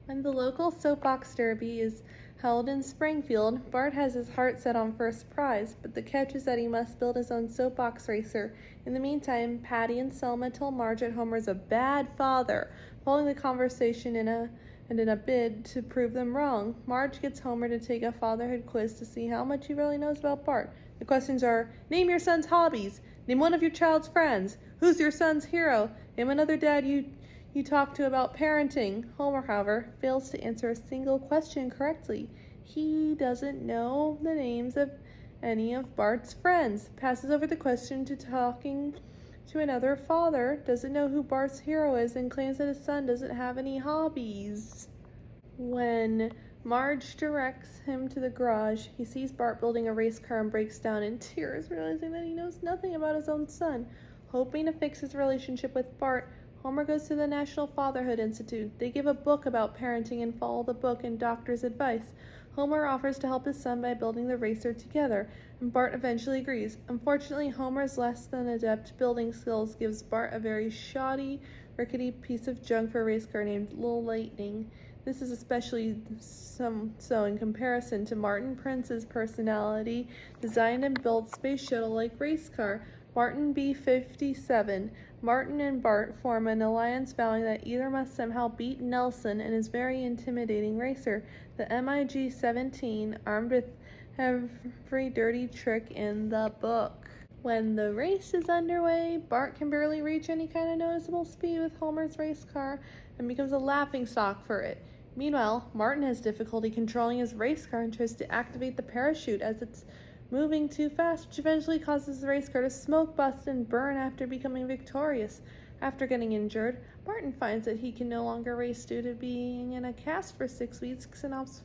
When the local soapbox derby is held in Springfield, Bart has his heart set on first prize, but the catch is that he must build his own soapbox racer. In the meantime, Patty and Selma tell Marge that Homer's a bad father, following the conversation in a bid to prove them wrong. Marge gets Homer to take a fatherhood quiz to see how much he really knows about Bart. The questions are: name your son's hobbies, name one of your child's friends, who's your son's hero, name another dad you talk to about parenting. Homer, however, fails to answer a single question correctly. He doesn't know the names of any of Bart's friends, passes over the question to talking to another father, doesn't know who Bart's hero is, and claims that his son doesn't have any hobbies. When Marge directs him to the garage, he sees Bart building a race car and breaks down in tears, realizing that he knows nothing about his own son. Hoping to fix his relationship with Bart, Homer goes to the National Fatherhood Institute. They give a book about parenting and follow the book and doctor's advice. Homer offers to help his son by building the racer together, and Bart eventually agrees. Unfortunately, Homer's less than adept building skills gives Bart a very shoddy, rickety piece of junk for a race car named Little Lightning. This is especially so in comparison to Martin Prince's personality, designed and built space shuttle-like race car, Martin B-57. Martin and Bart form an alliance vowing that either must somehow beat Nelson and his very intimidating racer, the MiG-17, armed with every dirty trick in the book. When the race is underway, Bart can barely reach any kind of noticeable speed with Homer's race car and becomes a laughingstock for it. Meanwhile, Martin has difficulty controlling his race car and tries to activate the parachute as it's moving too fast, which eventually causes the race car to smoke, bust, and burn after becoming victorious. After getting injured, Martin finds that he can no longer race due to being in a cast for 6 weeks and opts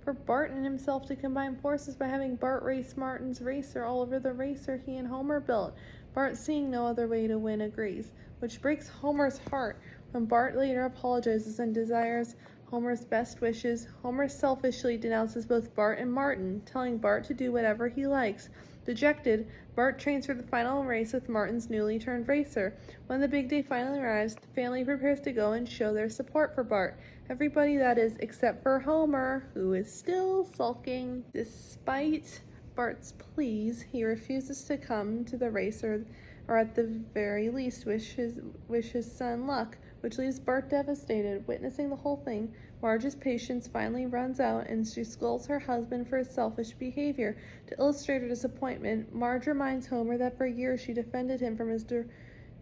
for Bart and himself to combine forces by having Bart race Martin's racer all over the racer he and Homer built. Bart, seeing no other way to win, agrees, which breaks Homer's heart. When Bart later apologizes and desires Homer's best wishes, Homer selfishly denounces both Bart and Martin, telling Bart to do whatever he likes. Dejected, Bart trains for the final race with Martin's newly turned racer. When the big day finally arrives, the family prepares to go and show their support for Bart. Everybody, that is, except for Homer, who is still sulking. Despite Bart's pleas, he refuses to come to the race, or at the very least wish his son luck, which leaves Bart devastated. Witnessing the whole thing, Marge's patience finally runs out, and she scolds her husband for his selfish behavior. To illustrate her disappointment, Marge reminds Homer that for years she defended him from his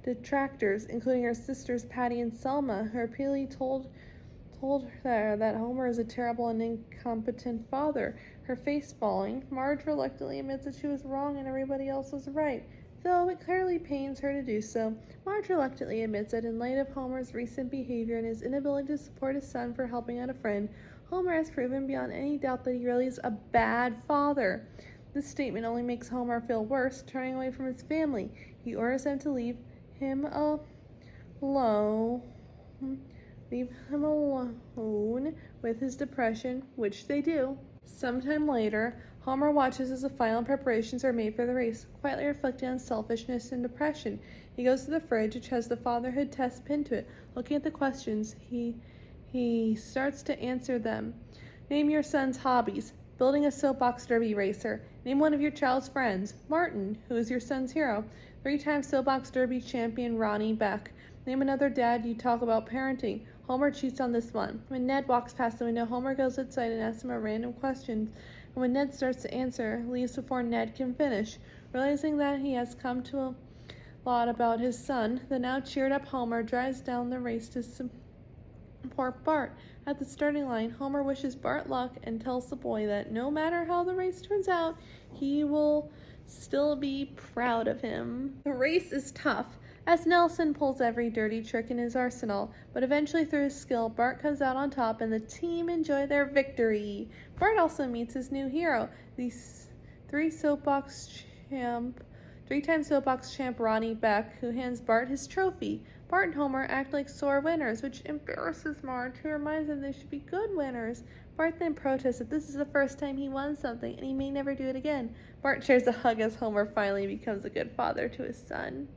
detractors, including her sisters Patty and Selma, who repeatedly told her that Homer is a terrible and incompetent father. Her face falling, Marge reluctantly admits that she was wrong and everybody else was right. Though it clearly pains her to do so, Marge reluctantly admits that in light of Homer's recent behavior and his inability to support his son for helping out a friend, Homer has proven beyond any doubt that he really is a bad father. This statement only makes Homer feel worse, turning away from his family. He orders them to leave him alone with his depression, which they do. Sometime later, Homer watches as the final preparations are made for the race, quietly reflecting on selfishness and depression. He goes to the fridge, which has the fatherhood test pinned to it. Looking at the questions, he starts to answer them. Name your son's hobbies. Building a soapbox derby racer. Name one of your child's friends. Martin, who is your son's hero. 3-time soapbox derby champion Ronnie Beck. Name another dad you talk about parenting. Homer cheats on this one. When Ned walks past the window, Homer goes outside and asks him a random question. And when Ned starts to answer, leaves before Ned can finish. Realizing that he has come to a lot about his son, the now cheered up Homer drives down the race to support Bart. At the starting line, Homer wishes Bart luck and tells the boy that no matter how the race turns out, he will still be proud of him. The race is tough, as Nelson pulls every dirty trick in his arsenal, but eventually through his skill, Bart comes out on top and the team enjoy their victory. Bart also meets his new hero, the 3-time soapbox champ Ronnie Beck, who hands Bart his trophy. Bart and Homer act like sore winners, which embarrasses Marge, who reminds them they should be good winners. Bart then protests that this is the first time he won something and he may never do it again. Bart shares a hug as Homer finally becomes a good father to his son.